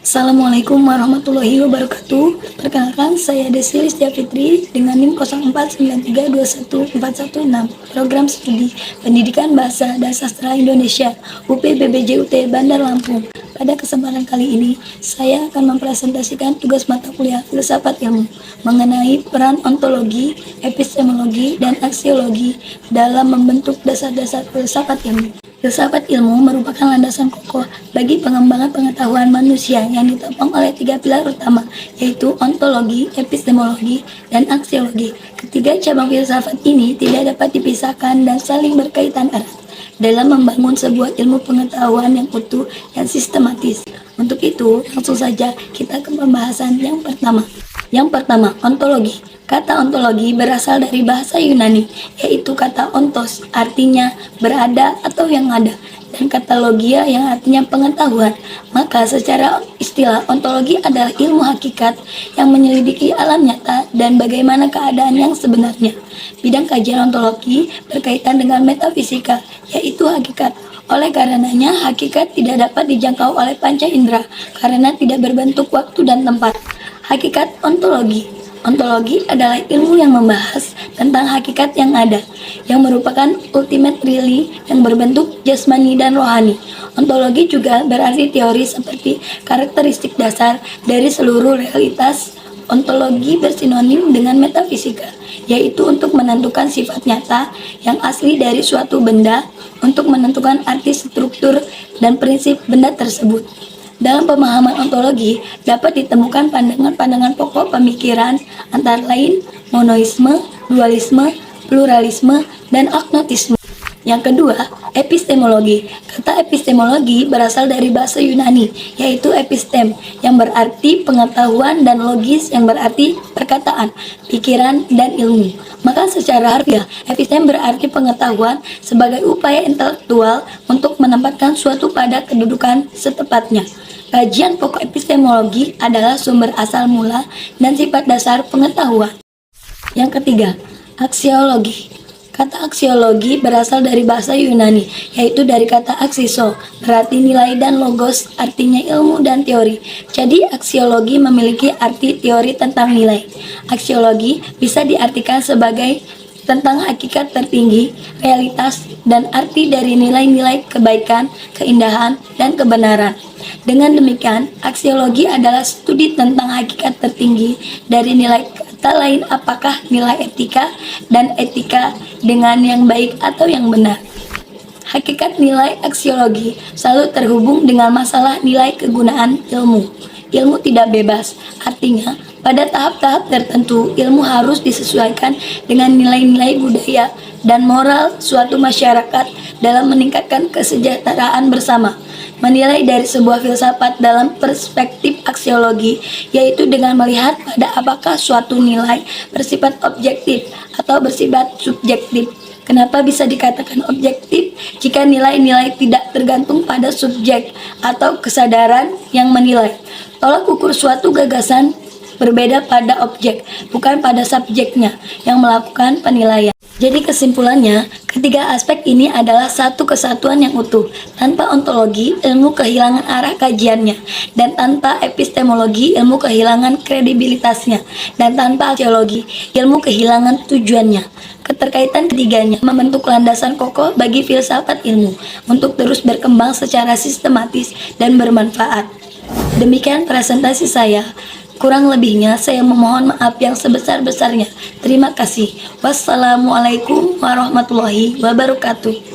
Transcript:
Assalamualaikum warahmatullahi wabarakatuh. Perkenalkan, saya Desi Listia Fitri dengan NIM 0493214116, Program Studi Pendidikan Bahasa dan Sastra Indonesia, UPBBJUT Bandar Lampung. Pada kesempatan kali ini, saya akan mempresentasikan tugas mata kuliah Filsafat Ilmu mengenai peran ontologi, epistemologi, dan aksiologi dalam membentuk dasar-dasar filsafat ilmu. Filsafat ilmu merupakan landasan kokoh bagi pengembangan pengetahuan manusia yang ditopang oleh 3 pilar utama, yaitu ontologi, epistemologi, dan aksiologi. Ketiga cabang filsafat ini tidak dapat dipisahkan dan saling berkaitan erat dalam membangun sebuah ilmu pengetahuan yang utuh dan sistematis. Untuk itu, langsung saja kita ke pembahasan yang pertama. Yang pertama, ontologi. Kata ontologi berasal dari bahasa Yunani, yaitu kata ontos, artinya berada atau yang ada, dan kata logia yang artinya pengetahuan. Maka secara istilah, ontologi adalah ilmu hakikat yang menyelidiki alam nyata dan bagaimana keadaan yang sebenarnya. Bidang kajian ontologi berkaitan dengan metafisika, yaitu hakikat. Oleh karenanya, hakikat tidak dapat dijangkau oleh panca indera karena tidak berbentuk waktu dan tempat. Hakikat ontologi. Ontologi adalah ilmu yang membahas tentang hakikat yang ada, yang merupakan ultimate really yang berbentuk jasmani dan rohani. Ontologi juga berarti teori seperti karakteristik dasar dari seluruh realitas. Ontologi bersinonim dengan metafisika, yaitu untuk menentukan sifat nyata yang asli dari suatu benda, untuk menentukan arti struktur dan prinsip benda tersebut. Dalam pemahaman ontologi dapat ditemukan pandangan-pandangan pokok pemikiran antara lain monoisme, dualisme, pluralisme, dan agnotisme. Yang kedua, epistemologi. Kata epistemologi berasal dari bahasa Yunani, yaitu epistem, yang berarti pengetahuan, dan logis, yang berarti perkataan, pikiran, dan ilmu. Maka secara harfiah, epistem berarti pengetahuan sebagai upaya intelektual untuk menempatkan suatu pada kedudukan setepatnya. Kajian pokok epistemologi adalah sumber asal mula dan sifat dasar pengetahuan. Yang ketiga, aksiologi. Kata aksiologi berasal dari bahasa Yunani, yaitu dari kata aksiso, berarti nilai, dan logos, artinya ilmu dan teori. Jadi aksiologi memiliki arti teori tentang nilai. Aksiologi bisa diartikan sebagai tentang hakikat tertinggi, realitas, dan arti dari nilai-nilai kebaikan, keindahan, dan kebenaran. Dengan demikian, aksiologi adalah studi tentang hakikat tertinggi dari nilai, kata lain apakah nilai etika dan etika dengan yang baik atau yang benar. Hakikat nilai aksiologi selalu terhubung dengan masalah nilai kegunaan ilmu. Ilmu tidak bebas, artinya pada tahap-tahap tertentu ilmu harus disesuaikan dengan nilai-nilai budaya dan moral suatu masyarakat dalam meningkatkan kesejahteraan bersama. Menilai dari sebuah filsafat dalam perspektif aksiologi, yaitu dengan melihat pada apakah suatu nilai bersifat objektif atau bersifat subjektif. Kenapa bisa dikatakan objektif jika nilai-nilai tidak tergantung pada subjek atau kesadaran yang menilai? Tolak ukur suatu gagasan berbeda pada objek, bukan pada subjeknya yang melakukan penilaian. Jadi kesimpulannya, ketiga aspek ini adalah satu kesatuan yang utuh. Tanpa ontologi, ilmu kehilangan arah kajiannya, dan tanpa epistemologi, ilmu kehilangan kredibilitasnya, dan tanpa aksiologi, ilmu kehilangan tujuannya. Keterkaitan ketiganya membentuk landasan kokoh bagi filsafat ilmu untuk terus berkembang secara sistematis dan bermanfaat. Demikian presentasi saya. Kurang lebihnya saya memohon maaf yang sebesar-besarnya. Terima kasih. Wassalamualaikum warahmatullahi wabarakatuh.